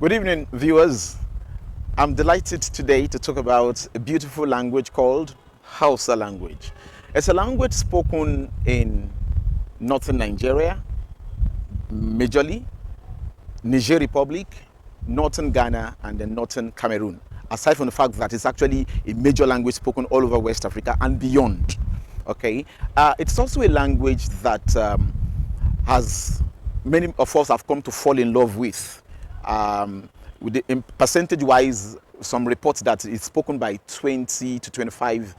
Good evening, viewers. I'm delighted today to talk about a beautiful language called Hausa language. It's a language spoken in northern Nigeria, majorly, Niger Republic, northern Ghana, and then northern Cameroon. Aside from the fact that it's actually a major language spoken all over West Africa and beyond. Okay, it's also a language that has many of us have come to fall in love with. With the, percentage-wise, some reports that it's spoken by 20 to 25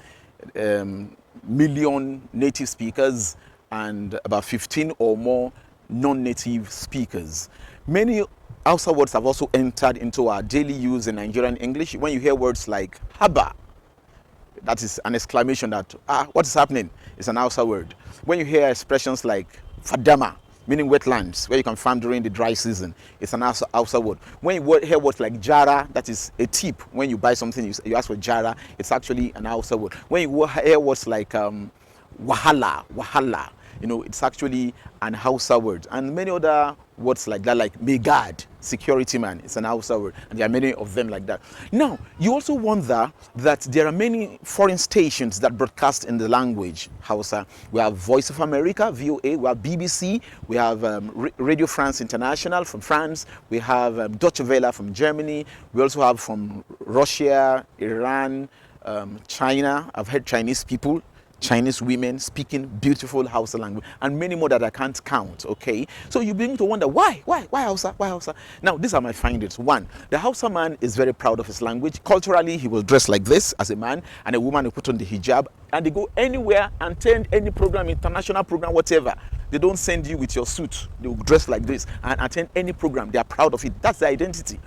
million native speakers and about 15 or more non-native speakers. Many Hausa words have also entered into our daily use in Nigerian English. When you hear words like haba, that is an exclamation that, what is happening? It's an Hausa word. When you hear expressions like fadama, meaning wetlands, where you can farm during the dry season, it's an Hausa word. When you hear words like jara, that is a tip. When you buy something, you ask for jara, it's actually an Hausa word. When you hear words like wahala, it's actually an Hausa word. And many other words like that, like megad, security man, it's an Hausa word. And there are many of them like that. Now, you also wonder that there are many foreign stations that broadcast in the language Hausa. We have Voice of America, VOA, we have BBC, we have Radio France International from France, we have Deutsche Welle from Germany, we also have from Russia, Iran, China. I've heard Chinese people, Chinese women speaking beautiful Hausa language, and many more that I can't count, okay? So you begin to wonder, why Hausa? Why Hausa? Now, these are my findings. One, the Hausa man is very proud of his language. Culturally, he will dress like this as a man, and a woman will put on the hijab, and they go anywhere and attend any program, international program, whatever. They don't send you with your suit. They will dress like this and attend any program. They are proud of it. That's their identity.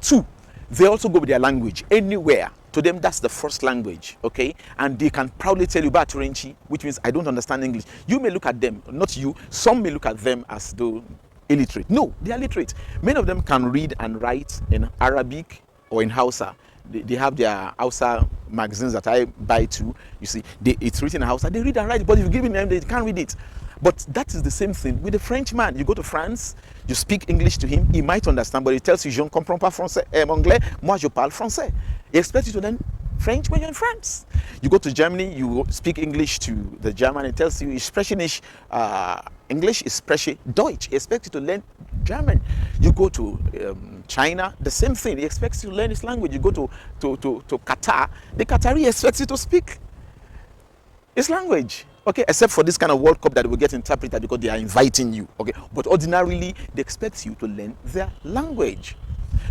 Two, they also go with their language anywhere. To them, that's the first language, okay? And they can proudly tell you Baturenchi, which means I don't understand English. You may look at them, not you, some may look at them as though illiterate. No, they are literate. Many of them can read and write in Arabic or in Hausa. They have their Hausa magazines that I buy too. You see, it's written in Hausa. They read and write, but if you give them, they can't read it. But that is the same thing with the Frenchman. You go to France, you speak English to him, he might understand, but he tells you, je ne comprends pas français, anglais, moi je parle français. He expects you to learn French when you're in France. You go to Germany, you speak English to the German, it tells you, ich spreche nicht English, ich spreche Deutsch. He expects you to learn German. You go to China, the same thing. He expects you to learn his language. You go to Qatar, the Qatari expects you to speak his language. Okay, except for this kind of World Cup that will get interpreted because they are inviting you. Okay, but ordinarily they expect you to learn their language.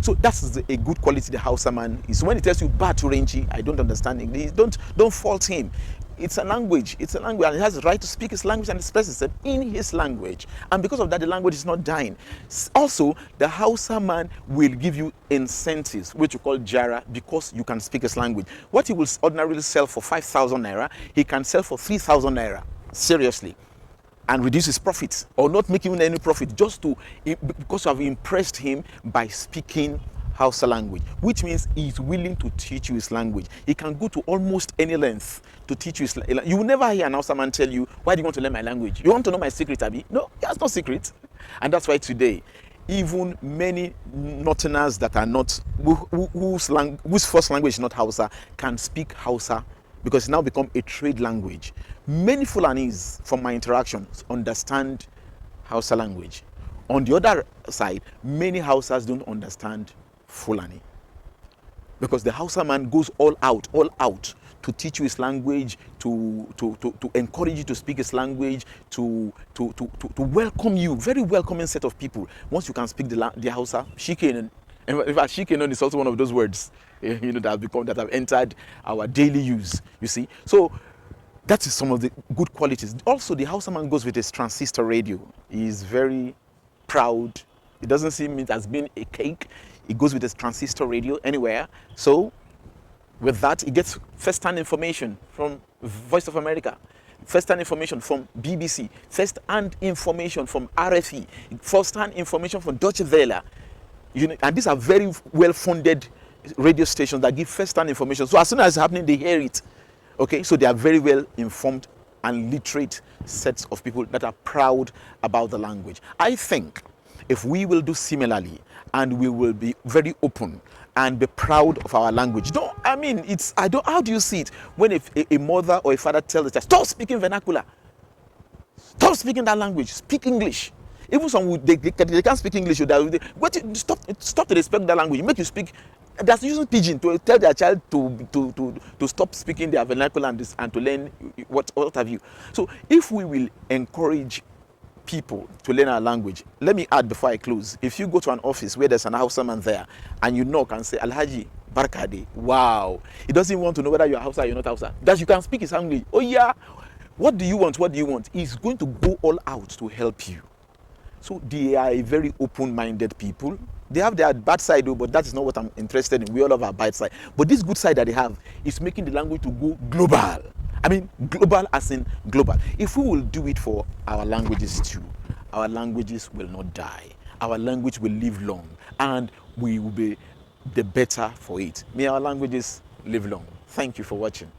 So that's a good quality the Hausa man is. When he tells you Baturenchi, I don't understand English, don't fault him. It's a language. It's a language, and he has the right to speak his language and express himself in his language. And because of that, the language is not dying. Also, the Hausa man will give you incentives, which you call jara, because you can speak his language. What he will ordinarily sell for 5,000 naira, he can sell for 3,000 naira. Seriously. And reduce his profits, or not make even any profit, just because you have impressed him by speaking Hausa language, which means he's willing to teach you his language. He can go to almost any length to teach you his language. You will never hear an Hausa man tell you, why do you want to learn my language? You want to know my secret, Abi? No, he has no secret. And that's why today, even many Northerners that are not, whose first language is not Hausa, can speak Hausa, because it's now become a trade language. Many Fulanis, from my interactions, understand Hausa language. On the other side, many Hausas don't understand Fulani, because the Hausa man goes all out to teach you his language, to encourage you to speak his language, to welcome you. Very welcoming set of people. Once you can speak the Hausa, shikenan. In fact, shikenan is also one of those words, that have entered our daily use. You see, so that is some of the good qualities. Also, the Hausa man goes with his transistor radio. He is very proud. It doesn't seem it has been a cake. It goes with his transistor radio anywhere. So with that, he gets first-hand information from Voice of America, first-hand information from BBC, first-hand information from RFE, first-hand information from Deutsche Welle. And these are very well-funded radio stations that give first-hand information. So as soon as it's happening, they hear it. Okay, so they are very well informed and literate sets of people that are proud about the language. I think if we will do similarly and we will be very open and be proud of our language. Don't, I mean, it's, I don't, how do you see it when if a mother or a father tells the child, stop speaking vernacular, stop speaking that language, speak English. Even some they can't speak English. Stop to respect that language. Make you speak. That's using pidgin to tell their child to stop speaking their vernacular and to learn what have you. So if we will encourage people to learn our language, let me add before I close. If you go to an office where there's an Hausa man there and you knock and say Alhaji Barkade, wow, he doesn't want to know whether you're Hausa or you're not Hausa. That you can speak his language. Oh yeah, what do you want? What do you want? He's going to go all out to help you. So they are a very open-minded people. They have their bad side though, but that is not what I'm interested in. We all have our bad side. But this good side that they have is making the language to go global. I mean, global as in global. If we will do it for our languages too, our languages will not die. Our language will live long, and we will be the better for it. May our languages live long. Thank you for watching.